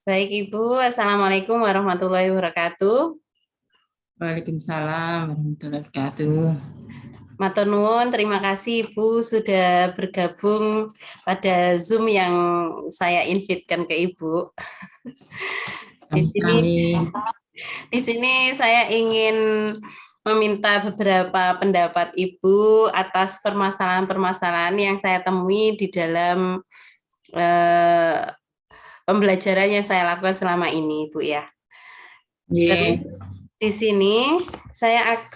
Baik Ibu, Assalamualaikum warahmatullahi wabarakatuh. Waalaikumsalam warahmatullahi wabarakatuh. Matur nuwun, terima kasih Ibu sudah bergabung pada Zoom yang saya invitekan ke Ibu. Di sini, Kami di sini saya ingin meminta beberapa pendapat Ibu atas permasalahan-permasalahan yang saya temui di dalam eh, pembelajaran yang saya lakukan selama ini, Bu ya. ye, Terus di sini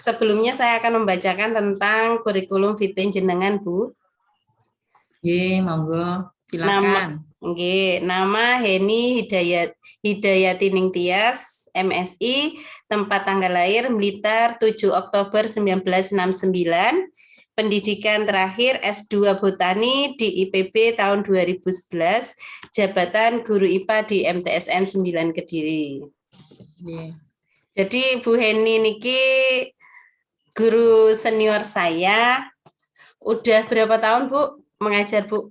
sebelumnya saya akan membacakan tentang kurikulum vitae jenengan, Bu. monggo Nama silakan. nama Heni Hidayati Tias, MSI, tempat tanggal lahir Blitar 7 Oktober 1969. Pendidikan terakhir S2 Botani di IPB tahun 2011, jabatan guru IPA di MTSN 9 Kediri. Ye. Jadi Bu Heni niki guru senior saya. Udah berapa tahun Bu mengajar Bu?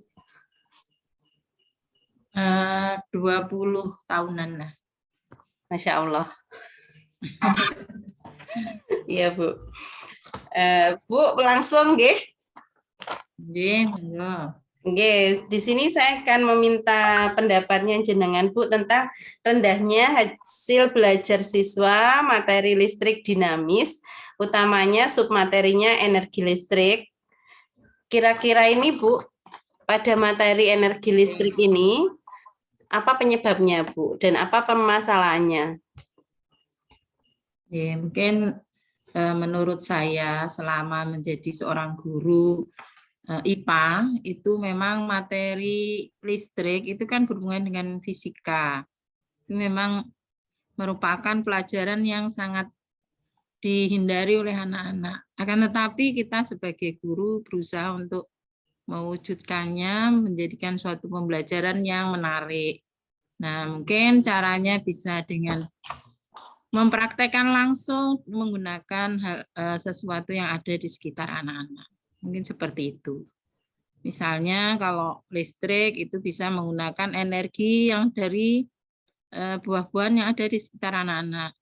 20 tahunan lah. Masya Allah. Iya Bu. Bu langsung nggih. Monggo. Oke, di sini saya akan meminta pendapatnya jenengan Bu tentang rendahnya hasil belajar siswa materi listrik dinamis, utamanya submaterinya energi listrik. Kira-kira ini Bu, pada materi energi listrik ini, apa penyebabnya Bu? Dan apa permasalahannya? Mungkin menurut saya selama menjadi seorang guru IPA itu memang materi listrik itu kan berhubungan dengan fisika. Itu memang merupakan pelajaran yang sangat dihindari oleh anak-anak. Akan tetapi kita sebagai guru berusaha untuk mewujudkannya menjadikan suatu pembelajaran yang menarik. Nah, mungkin caranya bisa dengan mempraktekkan langsung menggunakan sesuatu yang ada di sekitar anak-anak. Mungkin seperti itu. Misalnya kalau listrik itu bisa menggunakan energi yang dari buah-buahan yang ada di sekitar anak-anak.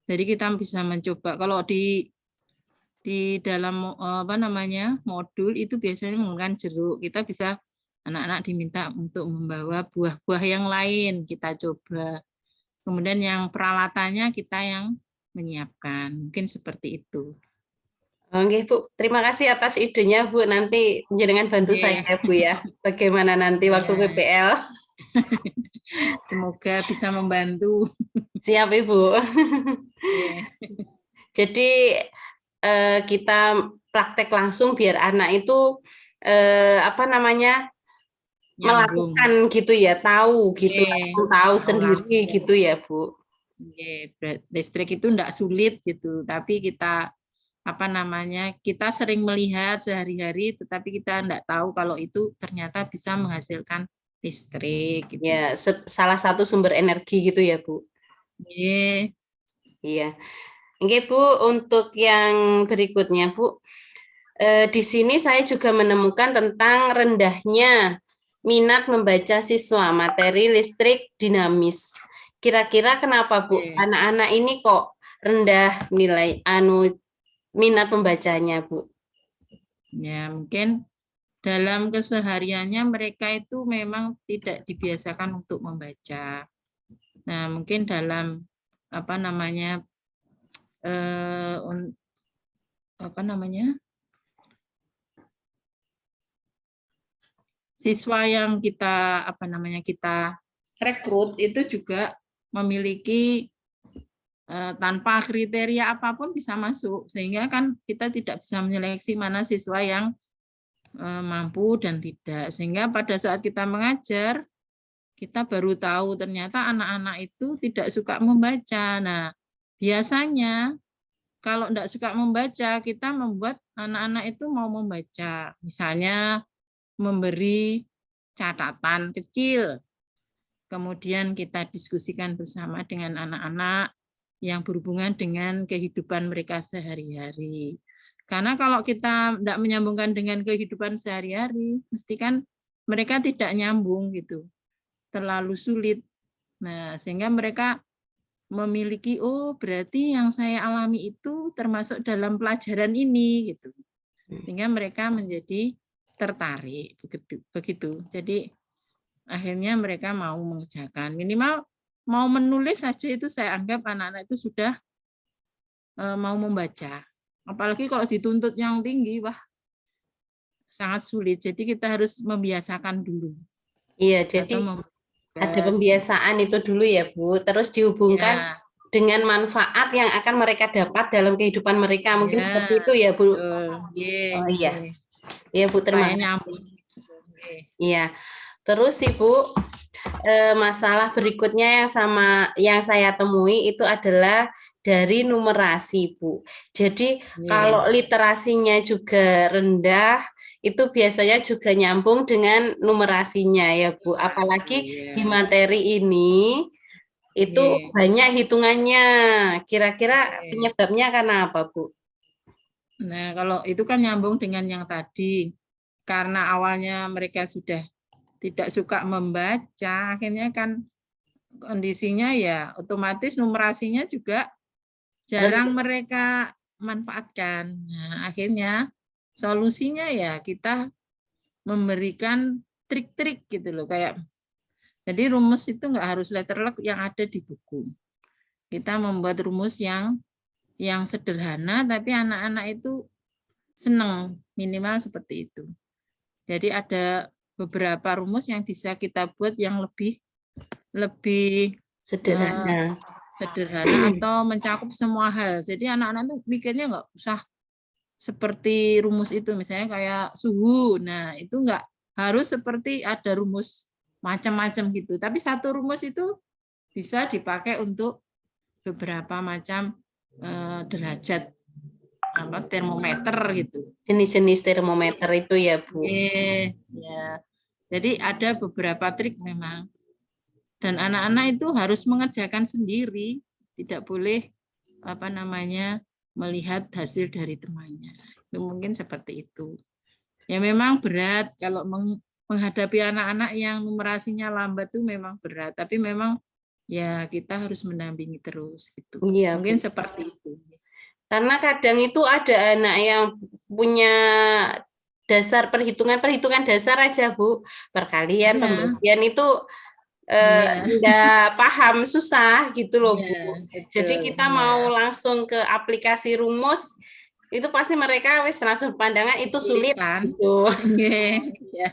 Jadi kita bisa mencoba kalau di dalam modul itu biasanya menggunakan jeruk. Kita bisa anak-anak diminta untuk membawa buah-buah yang lain, kita coba. Kemudian yang peralatannya kita yang menyiapkan. Mungkin seperti itu. Oke Bu, terima kasih atas idenya Bu. Nanti jenengan bantu saya Yeah. ya Bu ya. Bagaimana nanti waktu Yeah. PPL? Semoga bisa membantu. Siap Ibu. Yeah. Jadi kita praktek langsung biar anak itu Nyambung. melakukan gitu ya, tahu gitu, Yeah. tahu Tahu sendiri langsung. gitu ya Bu. Listrik itu enggak sulit gitu, tapi kita kita sering melihat sehari-hari, tetapi kita enggak tahu kalau itu ternyata bisa menghasilkan listrik gitu. Ya, salah satu sumber energi gitu ya Bu. Yeah. Iya. Oke Bu, untuk yang berikutnya Bu, di sini saya juga menemukan tentang rendahnya minat membaca siswa materi listrik dinamis. Kira-kira kenapa Bu? Yeah. Anak-anak ini kok rendah nilai minat membacanya Bu? Ya, mungkin dalam kesehariannya mereka itu memang tidak dibiasakan untuk membaca. Nah, mungkin dalam apa namanya eh, apa namanya siswa yang kita rekrut itu juga memiliki tanpa kriteria apapun bisa masuk, sehingga kan kita tidak bisa menyeleksi mana siswa yang mampu dan tidak, sehingga pada saat kita mengajar kita baru tahu ternyata anak-anak itu tidak suka membaca. Nah, biasanya kalau tidak suka membaca, kita membuat anak-anak itu mau membaca. Misalnya memberi catatan kecil, kemudian kita diskusikan bersama dengan anak-anak yang berhubungan dengan kehidupan mereka sehari-hari. Karena kalau kita tidak menyambungkan dengan kehidupan sehari-hari, mesti kan mereka tidak nyambung gitu, terlalu sulit. Nah, sehingga mereka memiliki, oh berarti yang saya alami itu termasuk dalam pelajaran ini gitu. Sehingga mereka menjadi tertarik begitu. Jadi akhirnya mereka mau mengerjakan. Minimal mau menulis saja itu saya anggap anak-anak itu sudah mau membaca. Apalagi kalau dituntut yang tinggi, wah sangat sulit. Jadi kita harus membiasakan dulu. Iya, Atau jadi ada pembiasaan itu dulu ya, Bu. Terus dihubungkan ya, dengan manfaat yang akan mereka dapat dalam kehidupan mereka. Mungkin ya, seperti itu ya, Bu. betul. Oh iya. Ye. Iya, Bu, terima Supaya kasih. nyambung. Ye. Iya. Terus Ibu, masalah berikutnya yang saya temui itu adalah dari numerasi, Bu. Jadi Ye. kalau literasinya juga rendah, itu biasanya juga nyambung dengan numerasinya ya, Bu. Apalagi di Ya. materi ini itu Ye. banyak hitungannya. Kira-kira Ye. penyebabnya karena apa, Bu? Nah, kalau itu kan nyambung dengan yang tadi. Karena awalnya mereka sudah tidak suka membaca, akhirnya kan kondisinya ya otomatis numerasinya juga jarang mereka manfaatkan. Nah, akhirnya solusinya ya kita memberikan trik-trik gitu loh, kayak jadi rumus itu nggak harus letterlock yang ada di buku. Kita membuat rumus yang sederhana tapi anak-anak itu senang, minimal seperti itu. Jadi ada beberapa rumus yang bisa kita buat yang lebih Sederhana. sederhana atau mencakup semua hal. Jadi anak-anak tuh mikirnya nggak usah seperti rumus itu, misalnya kayak suhu. Nah, itu nggak harus seperti ada rumus macam-macam gitu. Tapi satu rumus itu bisa dipakai untuk beberapa macam derajat termometer gitu. Jenis-jenis termometer itu ya, Bu. Ya. Jadi ada beberapa trik memang. Dan anak-anak itu harus mengerjakan sendiri, tidak boleh melihat hasil dari temannya. Itu mungkin seperti itu. Ya memang berat kalau menghadapi anak-anak yang numerasinya lambat itu memang berat, tapi memang ya kita harus mendampingi terus gitu. Iya, Mungkin Bu. seperti itu. Karena kadang itu ada anak yang punya dasar perhitungan dasar aja, Bu. Perkalian, Iya, pembagian itu iya, enggak paham, susah gitu loh, iya, Bu. Jadi betul. kita Iya. mau langsung ke aplikasi rumus, itu pasti mereka wis langsung pandangan itu sulit Kesulitan. gitu. Iya,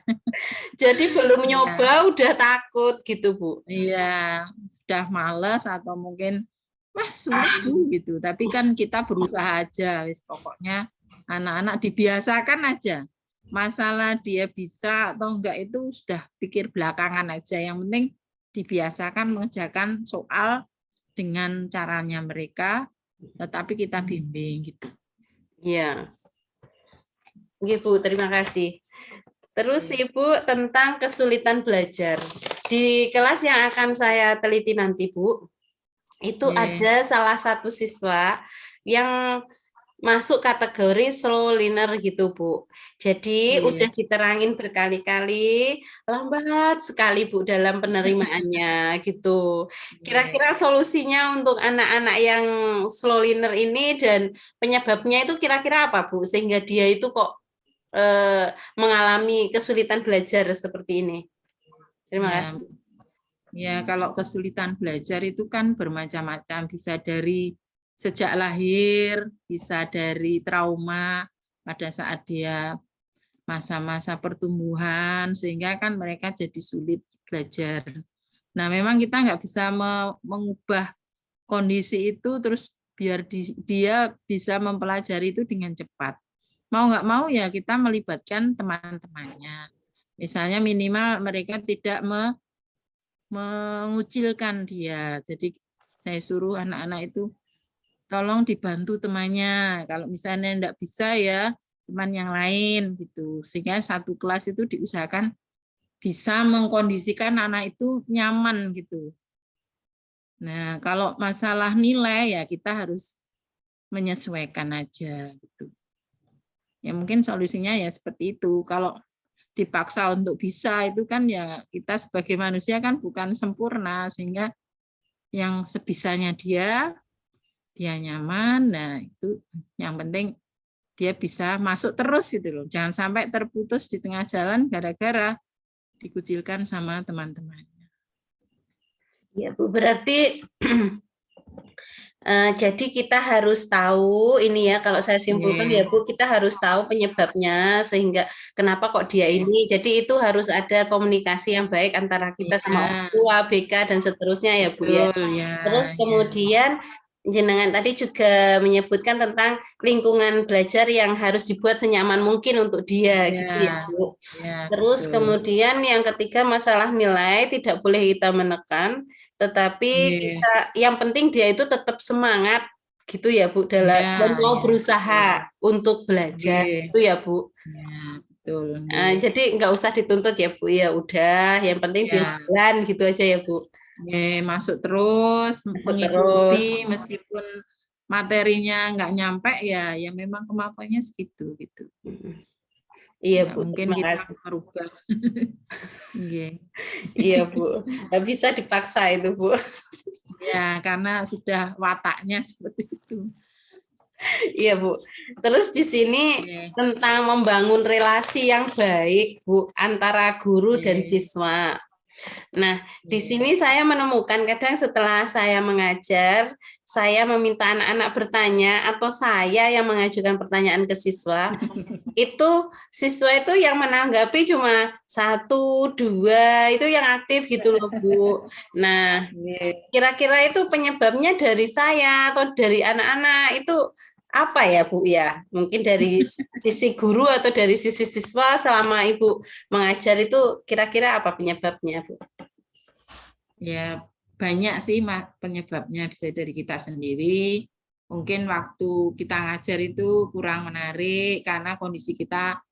Jadi belum iya. nyoba udah takut gitu, Bu. Iya, sudah males atau mungkin wah sulit Bu gitu. Tapi kan kita berusaha aja, wis pokoknya anak-anak dibiasakan aja. Masalah dia bisa atau enggak itu sudah pikir belakangan aja. Yang penting dibiasakan mengerjakan soal dengan caranya mereka, tetapi kita bimbing gitu. Iya. Bu, terima kasih. Terus Ibu tentang kesulitan belajar. Di kelas yang akan saya teliti nanti, Bu, itu ada salah satu siswa yang masuk kategori slow learner gitu, Bu. Jadi udah diterangin berkali-kali, lambat sekali, Bu, dalam penerimaannya gitu. Kira-kira solusinya untuk anak-anak yang slow learner ini dan penyebabnya itu kira-kira apa, Bu? Sehingga dia itu kok mengalami kesulitan belajar seperti ini. Terima kasih. Ya, kalau kesulitan belajar itu kan bermacam-macam, bisa dari sejak lahir, bisa dari trauma pada saat dia masa-masa pertumbuhan, sehingga kan mereka jadi sulit belajar. Nah, memang kita nggak bisa mengubah kondisi itu terus biar dia bisa mempelajari itu dengan cepat. Mau nggak mau ya kita melibatkan teman-temannya. Misalnya minimal mereka tidak mengucilkan dia. Jadi saya suruh anak-anak itu tolong dibantu temannya. Kalau misalnya enggak bisa ya teman yang lain gitu. Sehingga satu kelas itu diusahakan bisa mengkondisikan anak itu nyaman gitu. Nah, kalau masalah nilai ya kita harus menyesuaikan aja gitu. Ya mungkin solusinya ya seperti itu. Kalau dipaksa untuk bisa itu kan ya kita sebagai manusia kan bukan sempurna, sehingga yang sebisanya dia nyaman. Nah, itu yang penting dia bisa masuk terus gitu loh. Jangan sampai terputus di tengah jalan gara-gara dikucilkan sama teman-temannya. Ya, Bu, berarti jadi kita harus tahu ini ya, kalau saya simpulkan ya Bu, kita harus tahu penyebabnya sehingga kenapa kok dia ini. Jadi itu harus ada komunikasi yang baik antara kita sama orang tua, BK dan seterusnya ya Bu ya. Betul, ya. Terus kemudian jenengan tadi juga menyebutkan tentang lingkungan belajar yang harus dibuat senyaman mungkin untuk dia gitu ya Bu. Terus betul. kemudian yang ketiga masalah nilai tidak boleh kita menekan, tetapi kita yang penting dia itu tetap semangat gitu ya Bu dalam dan mau berusaha untuk belajar gitu ya Bu. Betul. Jadi nggak usah dituntut ya Bu ya, udah yang penting dia jalan gitu aja ya Bu. Masuk terus, mengikuti meskipun materinya nggak nyampe ya memang kemampuannya segitu gitu. Iya Bu, mungkin kita merubah. Iya Bu, nggak bisa dipaksa itu Bu. Ya karena sudah wataknya seperti itu. Iya Bu. Terus di sini tentang membangun relasi yang baik Bu antara guru dan siswa. Nah, di sini saya menemukan kadang setelah saya mengajar, saya meminta anak-anak bertanya atau saya yang mengajukan pertanyaan ke siswa, itu siswa itu yang menanggapi cuma 1, 2, itu yang aktif gitu loh Bu. Nah, kira-kira itu penyebabnya dari saya atau dari anak-anak itu apa ya Bu ya? Mungkin dari sisi guru atau dari sisi siswa selama Ibu mengajar itu kira-kira apa penyebabnya Bu? Ya banyak sih penyebabnya, bisa dari kita sendiri. Mungkin waktu kita ngajar itu kurang menarik karena kondisi kita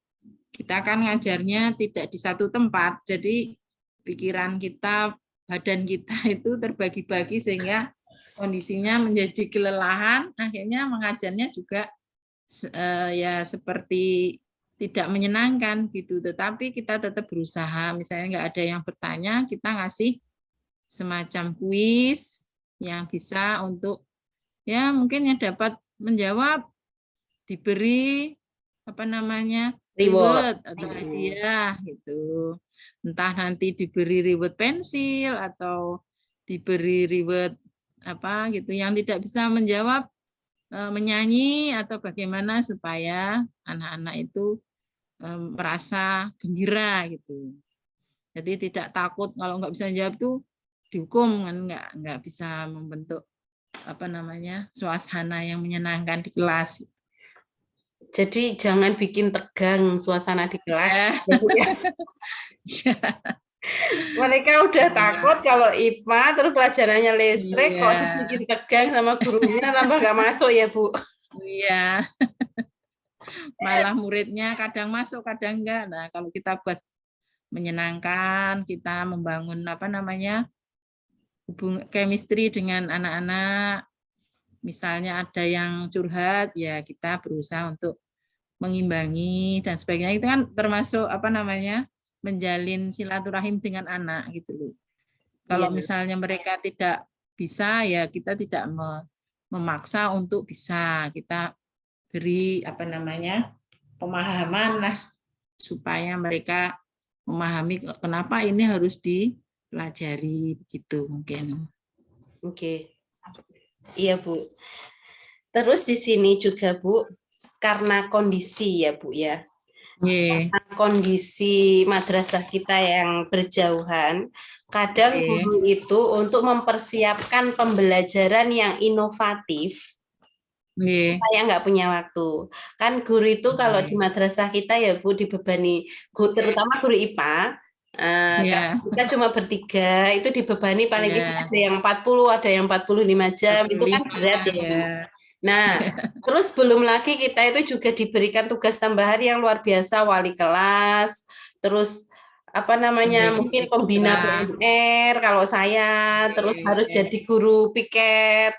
kan ngajarnya tidak di satu tempat. Jadi pikiran kita, badan kita itu terbagi-bagi sehingga kondisinya menjadi kelelahan, akhirnya mengajarnya juga ya seperti tidak menyenangkan gitu. Tetapi kita tetap berusaha, misalnya nggak ada yang bertanya, kita ngasih semacam kuis yang bisa untuk ya mungkin yang dapat menjawab diberi apa namanya reward atau hadiah gitu. Entah nanti diberi reward pensil atau diberi reward apa gitu. Yang tidak bisa menjawab menyanyi atau bagaimana supaya anak-anak itu merasa gembira gitu. Jadi tidak takut kalau nggak bisa jawab tuh dihukum, kan nggak bisa membentuk apa namanya suasana yang menyenangkan di kelas. Jadi jangan bikin tegang suasana di kelas. Mereka udah takut kalau IPA terus pelajarannya listrik kok dibikin tegang sama gurunya tambah nggak masuk ya Bu. Iya. Malah muridnya kadang masuk kadang enggak. Nah kalau kita buat menyenangkan, kita membangun apa namanya chemistry dengan anak-anak. Misalnya ada yang curhat, ya kita berusaha untuk mengimbangi dan sebagainya. Itu kan termasuk apa namanya menjalin silaturahim dengan anak gitu loh. Kalau misalnya mereka tidak bisa, ya kita tidak memaksa untuk bisa. Kita beri apa namanya pemahaman lah supaya mereka memahami kenapa ini harus dipelajari begitu mungkin. Oke. Iya Bu. Terus di sini juga Bu, karena kondisi ya Bu ya. Karena kondisi madrasah kita yang berjauhan, kadang guru itu untuk mempersiapkan pembelajaran yang inovatif, saya nggak punya waktu. Kan guru itu kalau di madrasah kita ya Bu dibebani, terutama guru IPA, kita cuma bertiga, itu dibebani paling tidak ada yang 40, ada yang 45 jam, itu kan berat ya Bu. Nah, terus belum lagi kita itu juga diberikan tugas tambahan yang luar biasa, wali kelas, terus apa namanya mungkin pembina PNR kalau saya, terus harus jadi guru piket,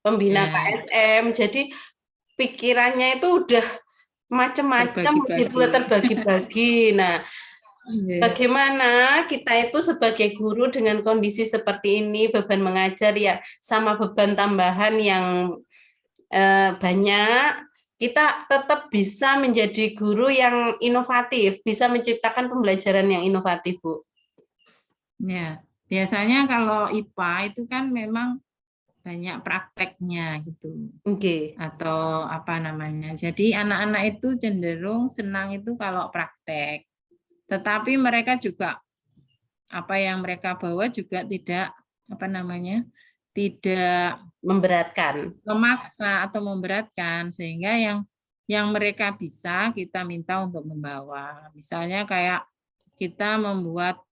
pembina KSM, jadi pikirannya itu udah macam-macam, terbagi-bagi. Nah, Bagaimana kita itu sebagai guru dengan kondisi seperti ini, beban mengajar ya sama beban tambahan yang banyak, kita tetap bisa menjadi guru yang inovatif, bisa menciptakan pembelajaran yang inovatif, Bu. Ya, biasanya kalau IPA itu kan memang banyak prakteknya gitu. Oke. Atau apa namanya. Jadi anak-anak itu cenderung senang itu kalau praktek. Tetapi mereka juga apa yang mereka bawa juga tidak apa namanya? Tidak Memberatkan. memaksa atau memberatkan sehingga yang mereka bisa kita minta untuk membawa. Misalnya kayak kita membuat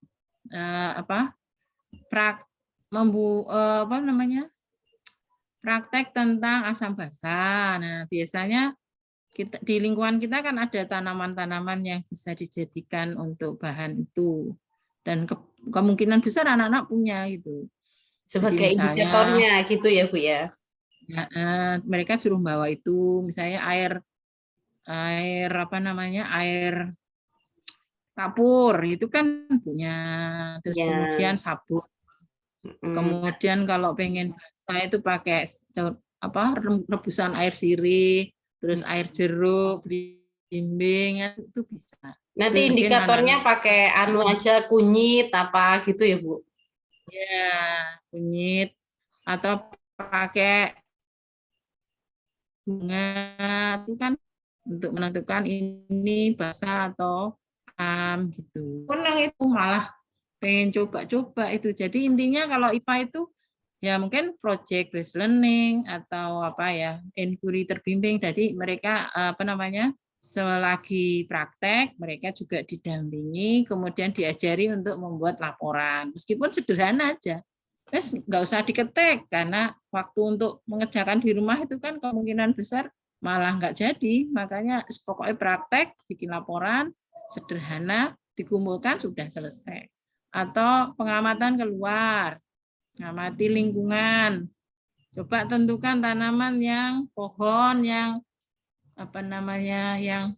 apa apa namanya praktek tentang asam basa. Nah biasanya kita di lingkungan kita kan ada tanaman-tanaman yang bisa dijadikan untuk bahan itu dan kemungkinan besar anak-anak punya gitu. Jadi Sebagai misalnya indikatornya gitu ya, Bu ya. ya, mereka suruh bawa itu misalnya air apa namanya air kapur itu kan punya, terus Ya. kemudian sabun, kemudian kalau pengen basah itu pakai apa rebusan air sirih, terus air jeruk, belimbing itu bisa. Itu Nanti mungkin indikatornya anak-anak pakai anu aja, kunyit apa gitu ya, Bu. ya kunyit atau pakai bunga itu kan untuk menentukan ini basah atau gitu. Senang itu malah pengen coba-coba itu. Jadi intinya kalau IPA itu ya mungkin project based learning atau apa ya inquiry terbimbing. Jadi mereka apa namanya selagi praktek mereka juga didampingi kemudian diajari untuk membuat laporan meskipun sederhana aja. Terus nggak usah diketik karena waktu untuk mengerjakan di rumah itu kan kemungkinan besar malah nggak jadi. Makanya pokoknya praktek bikin laporan sederhana dikumpulkan sudah selesai. Atau pengamatan keluar, ngamati lingkungan. Coba tentukan tanaman yang pohon yang apa namanya yang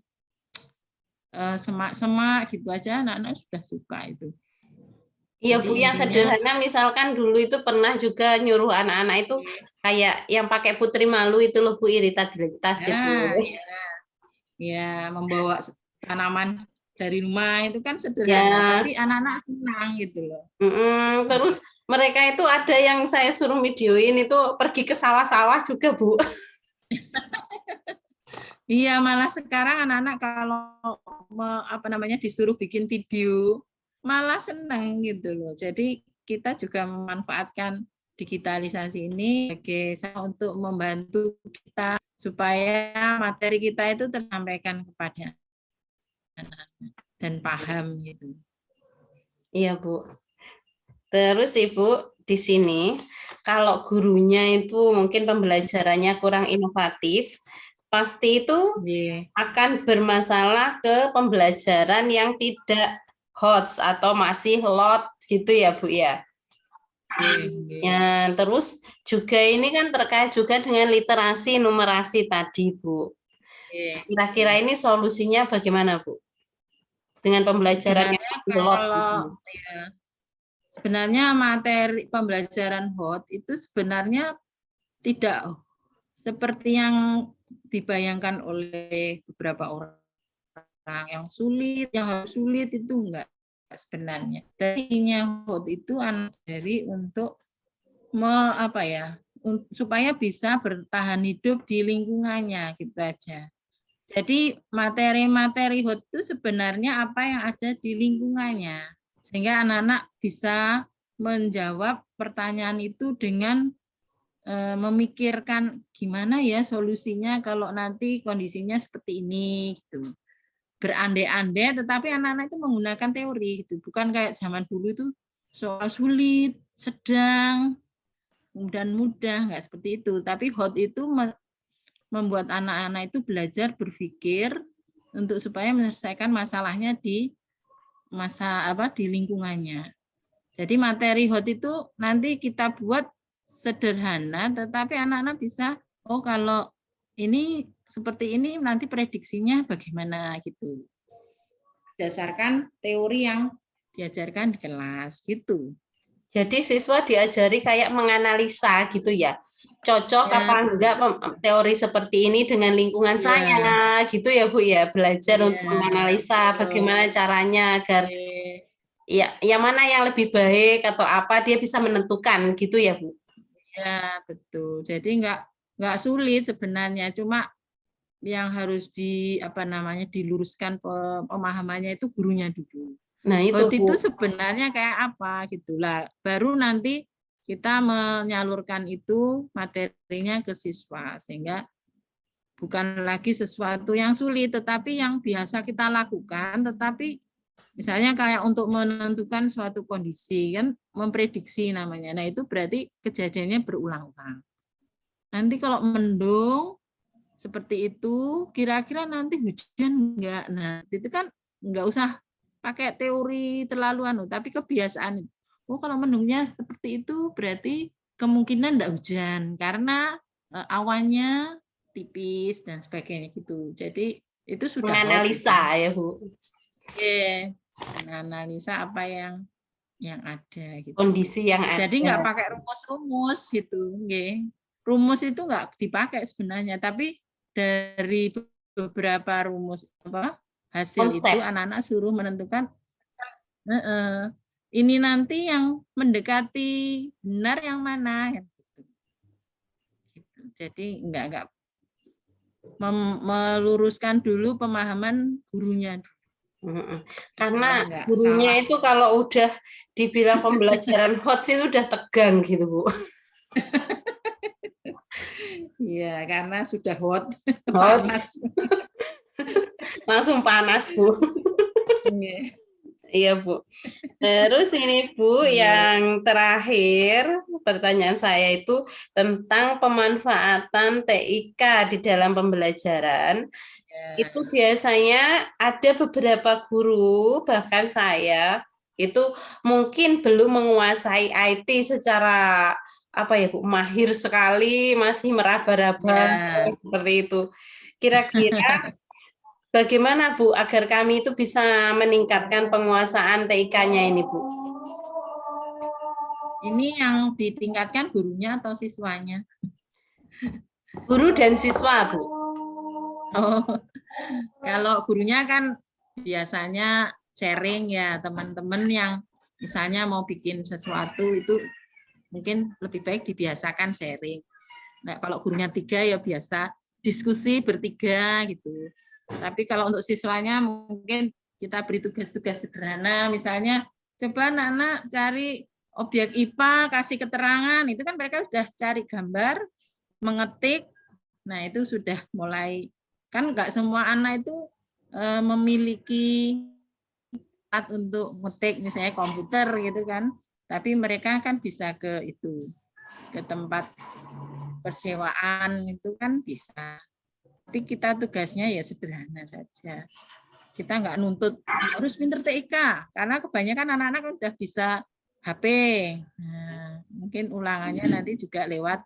semak-semak gitu aja anak-anak sudah suka itu. Iya, Jadi Bu, yang intinya sederhana misalkan dulu itu pernah juga nyuruh anak-anak itu kayak yang pakai putri malu itu loh, Bu, iritabilitas itu. ya, ya membawa tanaman dari rumah itu kan sederhana, Ya, tapi anak-anak senang gitu loh. terus mereka itu ada yang saya suruh videoin itu pergi ke sawah-sawah juga, Bu. Iya, malah sekarang anak-anak kalau apa namanya disuruh bikin video malah senang gitu loh. Jadi kita juga memanfaatkan digitalisasi ini sebagai untuk membantu kita supaya materi kita itu tersampaikan kepada anak dan paham gitu. Iya, Bu. Terus Ibu, di sini kalau gurunya itu mungkin pembelajarannya kurang inovatif, pasti itu Yeah. akan bermasalah ke pembelajaran yang tidak HOTS atau masih LOT gitu ya, Bu ya. Ya, terus juga ini kan terkait juga dengan literasi numerasi tadi, Bu. Kira-kira ini solusinya bagaimana, Bu? Dengan pembelajaran yang Sebenarnya masih LOT kalau gitu. ya, sebenarnya materi pembelajaran HOT itu sebenarnya tidak seperti yang dibayangkan oleh beberapa orang yang sulit, yang harus sulit itu enggak sebenarnya. Tadinya HOT itu anak dari untuk apa ya, supaya bisa bertahan hidup di lingkungannya gitu aja. Jadi materi-materi HOT itu sebenarnya apa yang ada di lingkungannya. Sehingga anak-anak bisa menjawab pertanyaan itu dengan memikirkan gimana ya solusinya kalau nanti kondisinya seperti ini gitu. Berandai-andai tetapi anak-anak itu menggunakan teori gitu. Bukan kayak zaman dulu itu soal sulit, sedang, dan mudah, nggak seperti itu. Tapi HOT itu membuat anak-anak itu belajar berpikir untuk supaya menyelesaikan masalahnya di di lingkungannya. Jadi materi HOT itu nanti kita buat sederhana, tetapi anak-anak bisa, oh kalau ini seperti ini nanti prediksinya bagaimana gitu. berdasarkan teori yang diajarkan di kelas gitu. Jadi siswa diajari kayak menganalisa gitu ya. Cocok Ya, apa enggak teori seperti ini dengan lingkungan ya, saya gitu ya Bu ya. Belajar untuk ya, menganalisa bagaimana caranya agar Oke. ya yang mana yang lebih baik atau apa dia bisa menentukan gitu ya Bu. Ya, betul. Jadi nggak sulit sebenarnya, cuma yang harus diluruskan pemahamannya itu gurunya dulu. Nah itu HOT Bu. itu sebenarnya kayak apa gitulah. Baru nanti kita menyalurkan itu materinya ke siswa sehingga bukan lagi sesuatu yang sulit, tetapi yang biasa kita lakukan, tetapi misalnya kayak untuk menentukan suatu kondisi, kan memprediksi namanya. Nah, itu berarti kejadiannya berulang-ulang. Nanti kalau mendung seperti itu, kira-kira nanti hujan enggak? Nah, itu kan enggak usah pakai teori terlalu tapi kebiasaan. Oh, kalau mendungnya seperti itu, berarti kemungkinan enggak hujan, karena awannya tipis dan sebagainya gitu. Jadi itu sudah hot itu. Menganalisa ya Bu. Oke, menganalisa apa yang ada gitu. Kondisi yang ada. Jadi nggak pakai rumus-rumus gitu, nggih. Rumus itu nggak dipakai sebenarnya, tapi dari beberapa rumus hasil itu Konsep. anak-anak suruh menentukan ini nanti yang mendekati benar yang mana gitu. Jadi nggak meluruskan dulu pemahaman gurunya. Karena Nggak gurunya salah. itu kalau udah dibilang pembelajaran hot sih udah tegang gitu Bu. Iya, karena sudah hot, Hot. panas. Langsung panas Bu. Iya. Iya Bu. Terus ini Bu, Iya. yang terakhir pertanyaan saya itu tentang pemanfaatan TIK di dalam pembelajaran. Itu biasanya ada beberapa guru, bahkan saya, itu mungkin belum menguasai IT secara apa ya Bu, mahir sekali, masih meraba-raba Ya. seperti itu. Kira-kira bagaimana Bu agar kami itu bisa meningkatkan penguasaan TIK-nya ini Bu? Ini yang ditingkatkan gurunya atau siswanya? Guru dan siswa Bu. Oh, kalau gurunya kan biasanya sharing ya, teman-teman yang misalnya mau bikin sesuatu itu mungkin lebih baik dibiasakan sharing. Nah, kalau gurunya 3 ya biasa diskusi bertiga gitu. Tapi kalau untuk siswanya mungkin kita beri tugas-tugas sederhana, misalnya coba anak-anak cari objek IPA, kasih keterangan, itu kan mereka sudah cari gambar, mengetik, nah itu sudah mulai, kan nggak semua anak itu memiliki alat untuk ngetik, misalnya komputer gitu kan, tapi mereka kan bisa ke itu, ke tempat persewaan itu kan bisa. Tapi kita tugasnya ya sederhana saja. Kita nggak nuntut harus pinter TIK, karena kebanyakan anak-anak udah bisa HP. Nah, mungkin ulangannya nanti juga lewat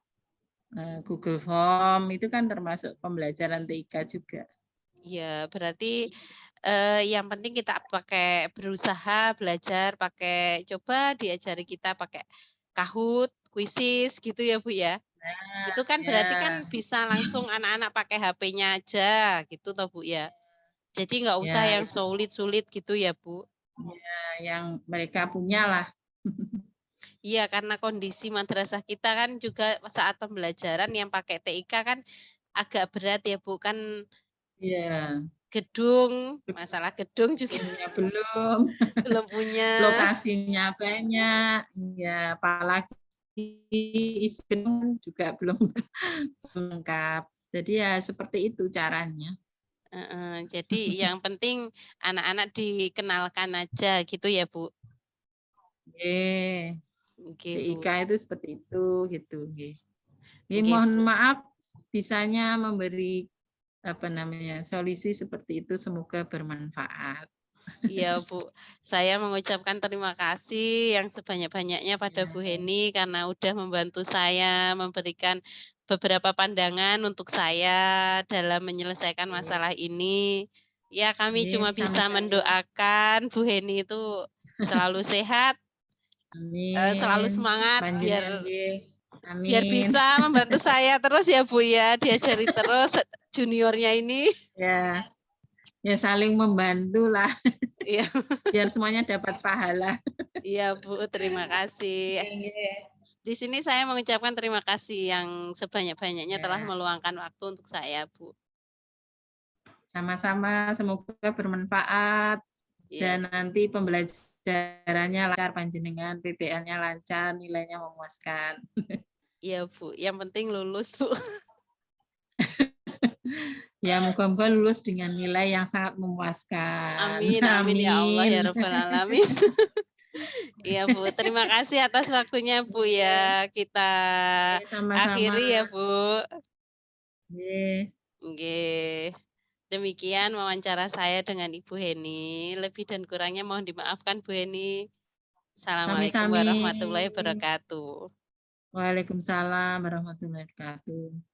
Google Form, itu kan termasuk pembelajaran TIK juga. Iya, berarti yang penting kita pakai berusaha belajar pakai coba diajari kita pakai Kahoot, Quizizz gitu ya Bu ya. Nah, Itu kan berarti ya, kan bisa langsung anak-anak pakai HP-nya aja gitu toh Bu ya. Jadi nggak usah ya yang itu sulit-sulit gitu ya Bu. ya, yang mereka punya lah. Iya, karena kondisi madrasah kita kan juga saat pembelajaran yang pakai TIK kan agak berat ya Bu, kan Iya, gedung, masalah gedung juga punya belum, belum punya. lokasinya banyak, ya apalagi isi gedung juga belum lengkap. Jadi ya seperti itu caranya. Jadi yang penting anak-anak dikenalkan aja gitu ya Bu? Oke, Oke TIK Bu, itu seperti itu gitu. oke Mohon Bu. maaf bisanya memberi solusi seperti itu, semoga bermanfaat. Iya Bu, saya mengucapkan terima kasih yang sebanyak-banyaknya pada Bu Ya, Heni karena udah membantu saya memberikan beberapa pandangan untuk saya dalam menyelesaikan masalah ini. Ya, kami Nggih, cuma bisa sami-sami. mendoakan Bu Heni itu selalu sehat, selalu Amin. semangat Panjenengan biar nggih. biar Amin. bisa membantu saya terus ya Bu ya, diajari terus juniornya ini. Ya, ya saling membantu lah Iya, biar semuanya dapat pahala. iya Bu, terima kasih. Nggih, nggih. Di sini saya mengucapkan terima kasih yang sebanyak-banyaknya telah Ya, meluangkan waktu untuk saya, Bu. sama-sama semoga bermanfaat Iya, dan nanti pembelajarannya lancar panjenengan, PBL-nya lancar, nilainya memuaskan. iya Bu, yang penting lulus Bu. Ya, moga-moga lulus dengan nilai yang sangat memuaskan. Amin, amin ya Allah ya Amin. Rabbal Alamin. Iya Bu, terima kasih atas waktunya Bu ya. Kita Oke, sama-sama. akhiri ya Bu. Nggih. Nggih. Demikian wawancara saya dengan Ibu Heni. Lebih dan kurangnya mohon dimaafkan Bu Heni. Assalamualaikum Sami-sami. warahmatullahi wabarakatuh. Waalaikumsalam warahmatullahi wabarakatuh.